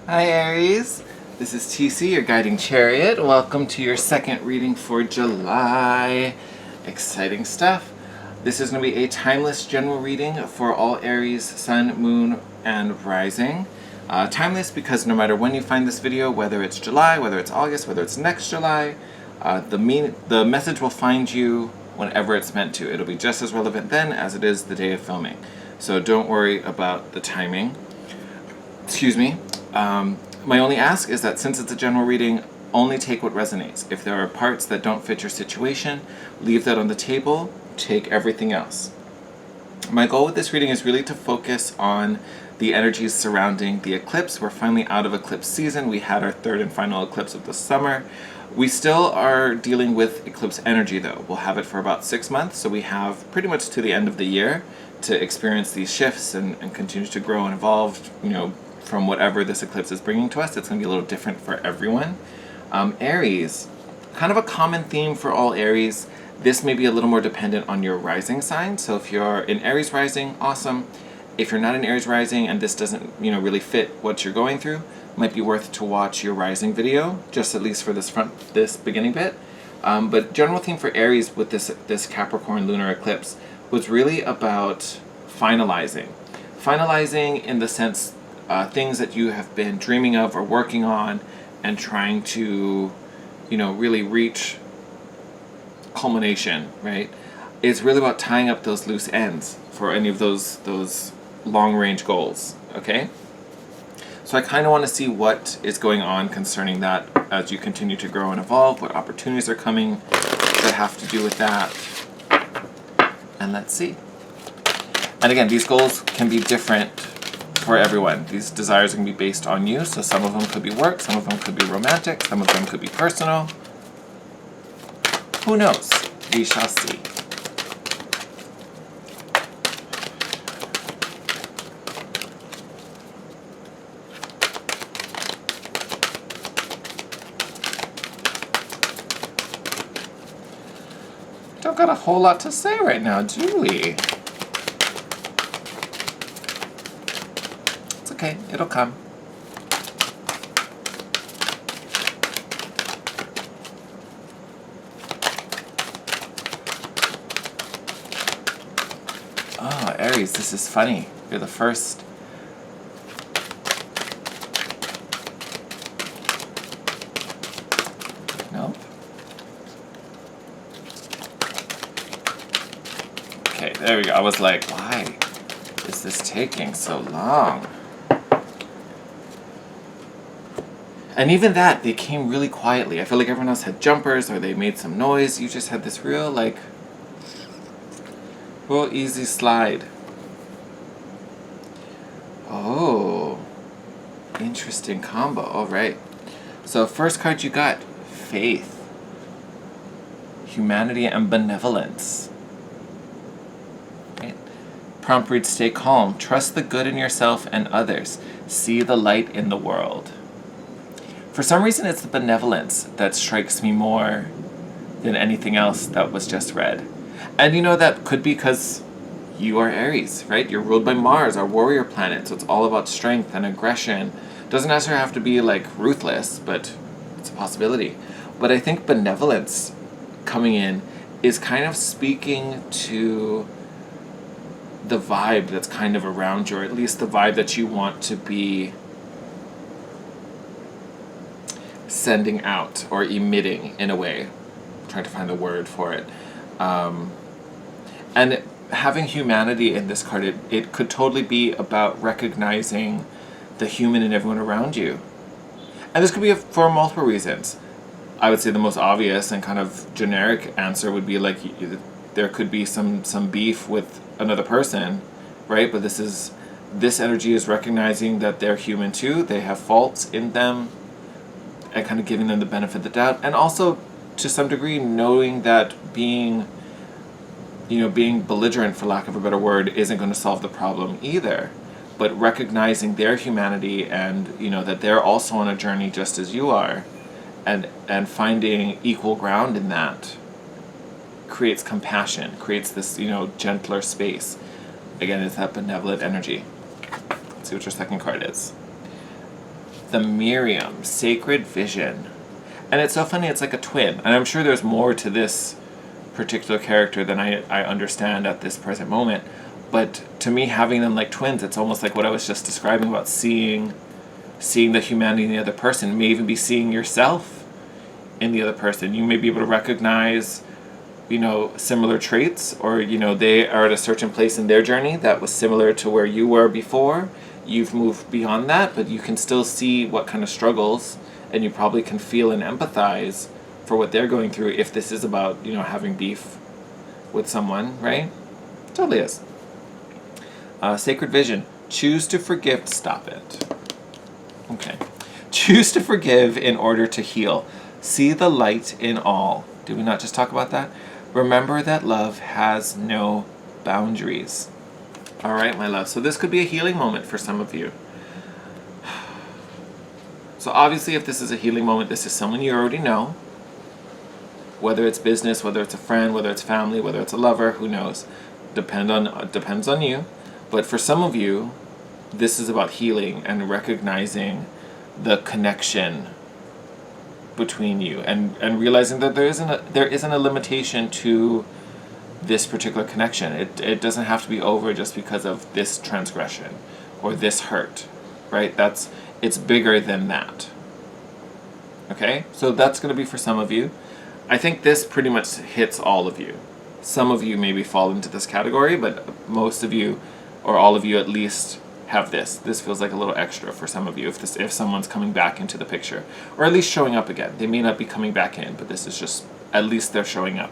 Hi Aries, this is TC, your guiding chariot. Welcome to your second reading for July. Exciting stuff. This is going to be a timeless general reading for all Aries, Sun, Moon, and Rising. Timeless because no matter when you find this video, whether it's July, whether it's August, whether it's next July, the message will find you whenever it's meant to. It'll be just as relevant then as it is the day of filming. So don't worry about the timing. Excuse me. My only ask is that since it's a general reading, only take what resonates. If there are parts that don't fit your situation, leave that on the table, take everything else. My goal with this reading is really to focus on the energies surrounding the eclipse. We're finally out of eclipse season. We had our third and final eclipse of the summer. We still are dealing with eclipse energy though. We'll have it for about 6 months, so we have pretty much to the end of the year to experience these shifts and continue to grow and evolve, from whatever this eclipse is bringing to us. It's going to be a little different for everyone. Aries, kind of a common theme for all Aries. This may be a little more dependent on your rising sign. So if you're in Aries rising, awesome. If you're not in Aries rising and this doesn't, really fit what you're going through, might be worth to watch your rising video, just at least for this beginning bit. But general theme for Aries with this Capricorn lunar eclipse was really about finalizing. Finalizing in the sense things that you have been dreaming of or working on and trying to, really reach culmination, right? It's really about tying up those loose ends for any of those long-range goals, okay? So I kind of want to see what is going on concerning that as you continue to grow and evolve, what opportunities are coming that have to do with that, and let's see. And again, these goals can be different for everyone. These desires can be based on you, so some of them could be work, some of them could be romantic, some of them could be personal. Who knows? We shall see. Don't got a whole lot to say right now, do we? Okay, it'll come. Oh, Aries, this is funny. You're the first. Nope. Okay, there we go. I was like, why is this taking so long? And even that, they came really quietly. I feel like everyone else had jumpers or they made some noise. You just had this real easy slide. Oh, interesting combo. All right. So first card you got, Faith. Humanity and benevolence. Right. Prompt read, stay calm. Trust the good in yourself and others. See the light in the world. For some reason, it's the benevolence that strikes me more than anything else that was just read. And that could be because you are Aries, right? You're ruled by Mars, our warrior planet, so it's all about strength and aggression. Doesn't necessarily have to be ruthless, but it's a possibility. But I think benevolence coming in is kind of speaking to the vibe that's kind of around you, or at least the vibe that you want to be sending out or emitting in a way. I'm trying to find the word for it. And having humanity in this card, it could totally be about recognizing the human in everyone around you. And this could be for multiple reasons. I would say the most obvious and kind of generic answer would be there could be some beef with another person, right? But this energy is recognizing that they're human too. They have faults in them, and kind of giving them the benefit of the doubt, and also to some degree knowing that being belligerent, for lack of a better word, isn't going to solve the problem either, but recognizing their humanity and that they're also on a journey just as you are, and finding equal ground in that creates compassion, creates this gentler space. Again, it's that benevolent energy. Let's see what your second card is. the Miriam, Sacred Vision. And it's so funny, it's like a twin. And I'm sure there's more to this particular character than I understand at this present moment. But to me, having them like twins, it's almost like what I was just describing about seeing the humanity in the other person. You may even be seeing yourself in the other person. You may be able to recognize, similar traits, or, they are at a certain place in their journey that was similar to where you were before. You've moved beyond that, but you can still see what kind of struggles, and you probably can feel and empathize for what they're going through if this is about, having beef with someone, right? Totally is. Sacred Vision. Choose to forgive. Stop it. Okay. Choose to forgive in order to heal. See the light in all. Did we not just talk about that? Remember that love has no boundaries. All right, my love. So this could be a healing moment for some of you. So obviously, if this is a healing moment, this is someone you already know. Whether it's business, whether it's a friend, whether it's family, whether it's a lover, who knows? Depends on you. But for some of you, this is about healing and recognizing the connection between you, and realizing that there isn't a limitation to this particular connection. It doesn't have to be over just because of this transgression or this hurt, right? It's bigger than that. Okay? So that's going to be for some of you. I think this pretty much hits all of you. Some of you maybe fall into this category, but most of you, or all of you at least, have this. This feels like a little extra for some of you if someone's coming back into the picture, or at least showing up again. They may not be coming back in, but this is just, at least they're showing up.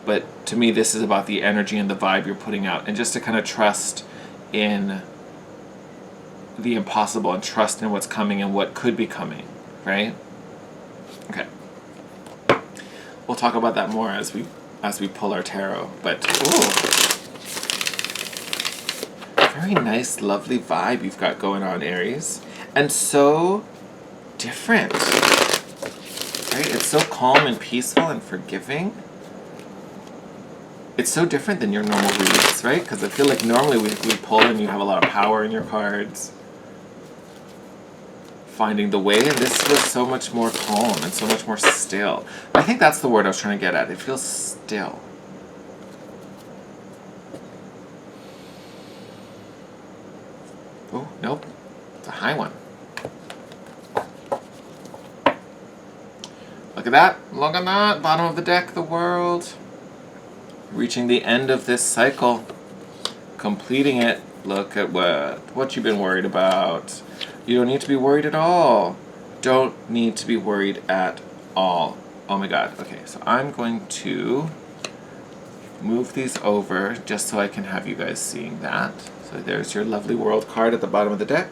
But to me, this is about the energy and the vibe you're putting out, and just to kind of trust in the impossible and trust in what's coming and what could be coming, right? Okay. We'll talk about that more as we pull our tarot, but ooh. Very nice, lovely vibe you've got going on, Aries. And so different. Right? It's so calm and peaceful and forgiving. It's so different than your normal reads, right? Because I feel like normally we pull and you have a lot of power in your cards. Finding the way, and this was so much more calm and so much more still. I think that's the word I was trying to get at. It feels still. Oh, nope. It's a high one. Look at that. Look at that. Bottom of the deck, the world. Reaching the end of this cycle. Completing it. Look at what you've been worried about. You don't need to be worried at all. Don't need to be worried at all. Oh my god. Okay, so I'm going to move these over just so I can have you guys seeing that. So there's your lovely world card at the bottom of the deck.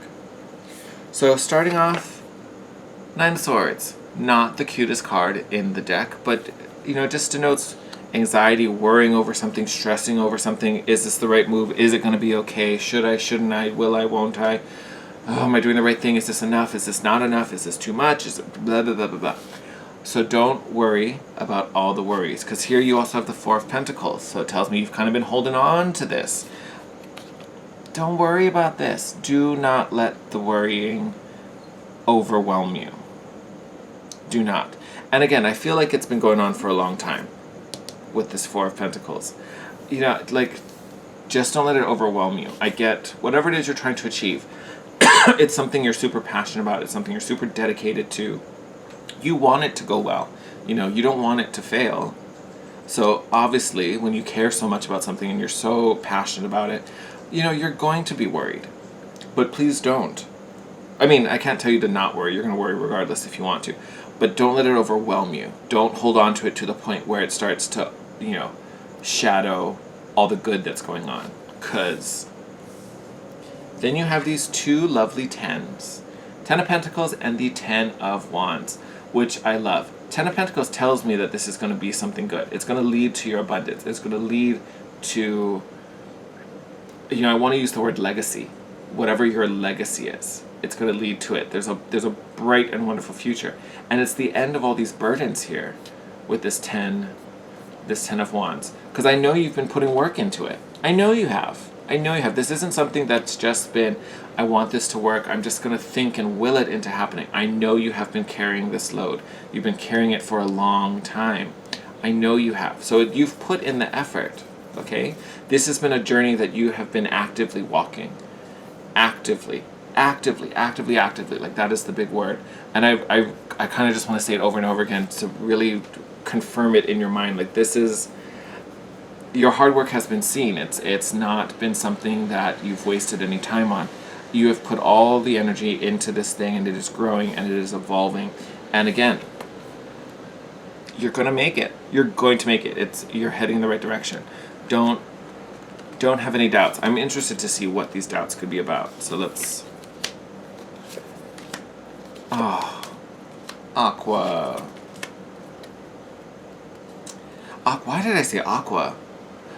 So starting off, Nine of Swords. Not the cutest card in the deck, but just denotes anxiety, worrying over something, stressing over something. Is this the right move? Is it going to be okay? Should I? Shouldn't I? Will I? Won't I? Oh, am I doing the right thing? Is this enough? Is this not enough? Is this too much? Is it blah, blah, blah, blah, blah. So don't worry about all the worries, because here you also have the Four of Pentacles. So it tells me you've kind of been holding on to this. Don't worry about this. Do not let the worrying overwhelm you. Do not. And again, I feel like it's been going on for a long time with this Four of Pentacles. Just don't let it overwhelm you. I get whatever it is you're trying to achieve. It's something you're super passionate about. It's something you're super dedicated to. You want it to go well. You don't want it to fail. So obviously, when you care so much about something and you're so passionate about it, you're going to be worried. But please don't. I mean, I can't tell you to not worry. You're going to worry regardless if you want to. But don't let it overwhelm you. Don't hold on to it to the point where it starts to, shadow all the good that's going on. Because then you have these two lovely tens. 10 of Pentacles and the 10 of Wands, which I love. 10 of Pentacles tells me that this is going to be something good. It's going to lead to your abundance. It's going to lead to, I want to use the word legacy. Whatever your legacy is, it's going to lead to it. There's a bright and wonderful future. And it's the end of all these burdens here with this 10 of Wands. Because I know you've been putting work into it. I know you have. I know you have. This isn't something that's just been, I want this to work, I'm just going to think and will it into happening. I know you have been carrying this load. You've been carrying it for a long time. I know you have. So you've put in the effort, okay? This has been a journey that you have been actively walking. Actively. Actively. Like, that is the big word. And I kind of just want to say it over and over again to really confirm it in your mind. Like, this is, your hard work has been seen. It's not been something that you've wasted any time on. You have put all the energy into this thing, and it is growing and it is evolving. And again, you're going to make it. You're going to make it. You're heading in the right direction. Don't have any doubts. I'm interested to see what these doubts could be about. So let's... Oh, Aqua. Why did I say Aqua?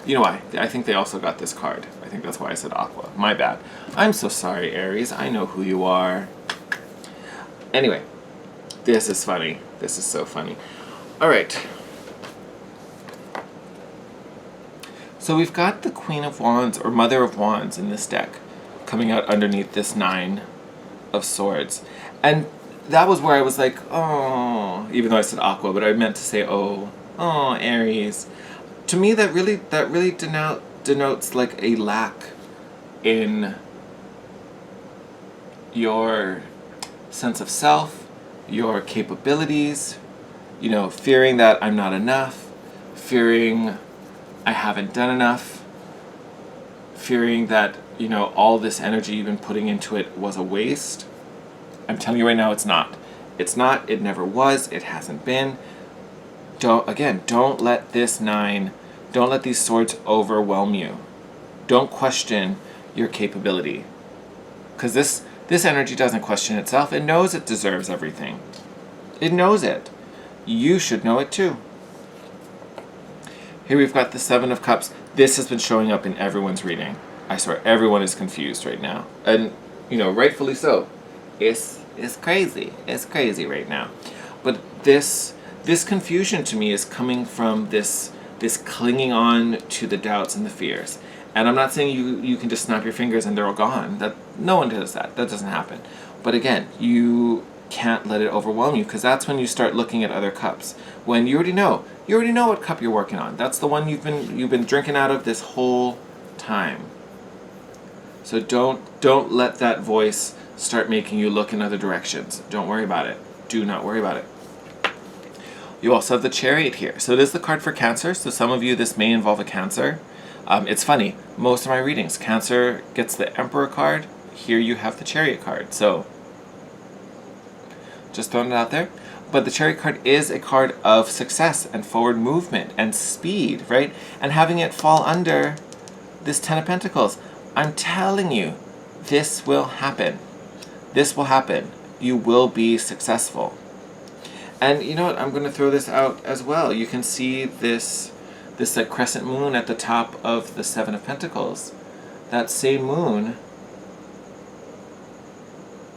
You know why? I think they also got this card. I think that's why I said Aqua. My bad. I'm so sorry, Aries. I know who you are. Anyway, this is funny. This is so funny. All right. So we've got the Queen of Wands, or Mother of Wands, in this deck, coming out underneath this Nine of Swords. And that was where I was like, oh, even though I said Aqua, but I meant to say, oh, Aries. To me, that really denotes like a lack in your sense of self, your capabilities, fearing that I'm not enough, fearing I haven't done enough, fearing that, all this energy you've been putting into it was a waste. I'm telling you right now, it's not. It's not, it never was, it hasn't been. Don't let don't let these swords overwhelm you. Don't question your capability. Because this energy doesn't question itself. It knows it deserves everything. It knows it. You should know it too. Here we've got the Seven of Cups. This has been showing up in everyone's reading. I swear, everyone is confused right now. And, rightfully so. It's crazy. It's crazy right now. But this confusion to me is coming from this clinging on to the doubts and the fears. And I'm not saying you can just snap your fingers and they're all gone. That no one does that. That doesn't happen. But again, you can't let it overwhelm you, because that's when you start looking at other cups. When you already know what cup you're working on. That's the one you've been drinking out of this whole time. So don't let that voice start making you look in other directions. Don't worry about it. Do not worry about it. You also have the Chariot here. So it is the card for Cancer. So some of you, this may involve a Cancer. It's funny. Most of my readings, Cancer gets the Emperor card. Here you have the Chariot card. So just throwing it out there. But the Chariot card is a card of success and forward movement and speed, right? And having it fall under this Ten of Pentacles. I'm telling you, this will happen. This will happen. You will be successful. And you know what? I'm going to throw this out as well. You can see this like crescent moon at the top of the Seven of Pentacles. That same moon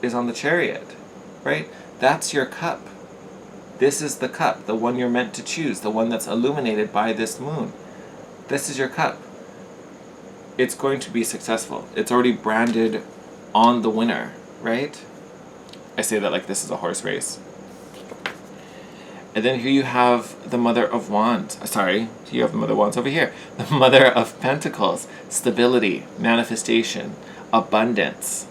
is on the Chariot, right? That's your cup. This is the cup, the one you're meant to choose, the one that's illuminated by this moon. This is your cup. It's going to be successful. It's already branded on the winner, right? I say that like this is a horse race. And then here you have the Mother of Wands. Sorry, you have the Mother of Wands over here. The Mother of Pentacles. Stability, manifestation, abundance.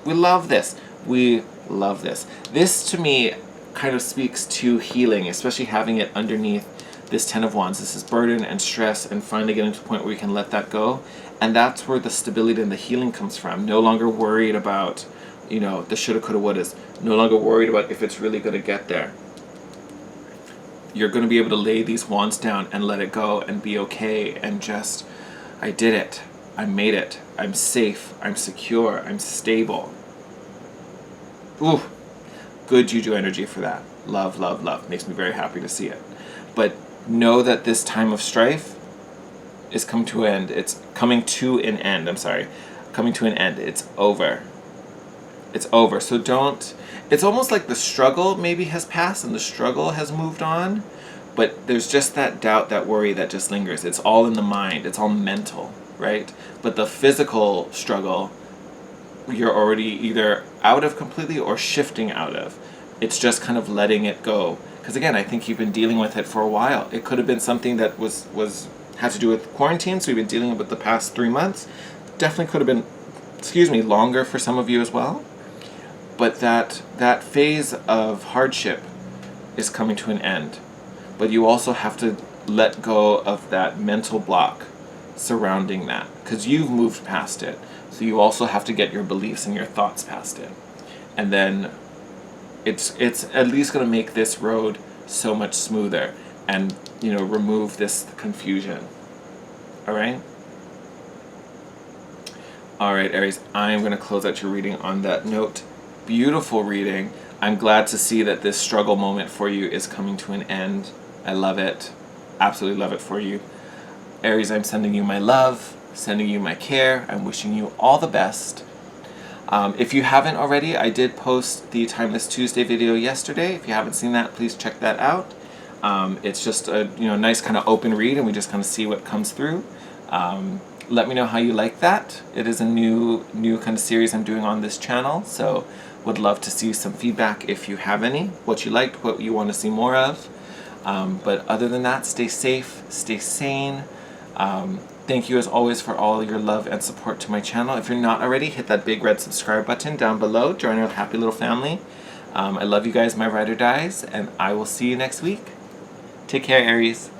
We love this. We love this. This, to me, kind of speaks to healing, especially having it underneath this Ten of Wands. This is burden and stress, and finally getting to the point where you can let that go. And that's where the stability and the healing comes from. No longer worried about, the shoulda, coulda, wouldas. No longer worried about if it's really going to get there. You're going to be able to lay these wands down and let it go and be okay and just, I did it. I made it. I'm safe. I'm secure. I'm stable. Ooh, good juju energy for that. Love, love, love. Makes me very happy to see it. But know that this time of strife is coming to an end. It's coming to an end. Coming to an end. It's over. It's over. So don't... It's almost like the struggle maybe has passed and the struggle has moved on, but there's just that doubt, that worry that just lingers. It's all in the mind. It's all mental. right? But the physical struggle, you're already either out of completely or shifting out of. It's just kind of letting it go. Because again, I think you've been dealing with it for a while. It could have been something that had to do with quarantine, so you've been dealing with the past 3 months. Definitely could have been, longer for some of you as well. But that phase of hardship is coming to an end. But you also have to let go of that mental block surrounding that, because you've moved past it. So you also have to get your beliefs and your thoughts past it. And then it's at least going to make this road so much smoother and, remove this confusion. All right? All right, Aries, I'm going to close out your reading on that note. Beautiful reading. I'm glad to see that this struggle moment for you is coming to an end. I love it. Absolutely love it for you. Aries, I'm sending you my love, sending you my care. I'm wishing you all the best. If you haven't already, I did post the Timeless Tuesday video yesterday. If you haven't seen that, please check that out. It's just a nice kind of open read, and we just kind of see what comes through. Let me know how you like that. It is a new kind of series I'm doing on this channel, so would love to see some feedback if you have any, what you liked, what you want to see more of. But other than that, stay safe, stay sane. Thank you as always for all your love and support to my channel. If you're not already, hit that big red subscribe button down below. Join our happy little family. I love you guys, my ride or dies, and I will see you next week. Take care, Aries.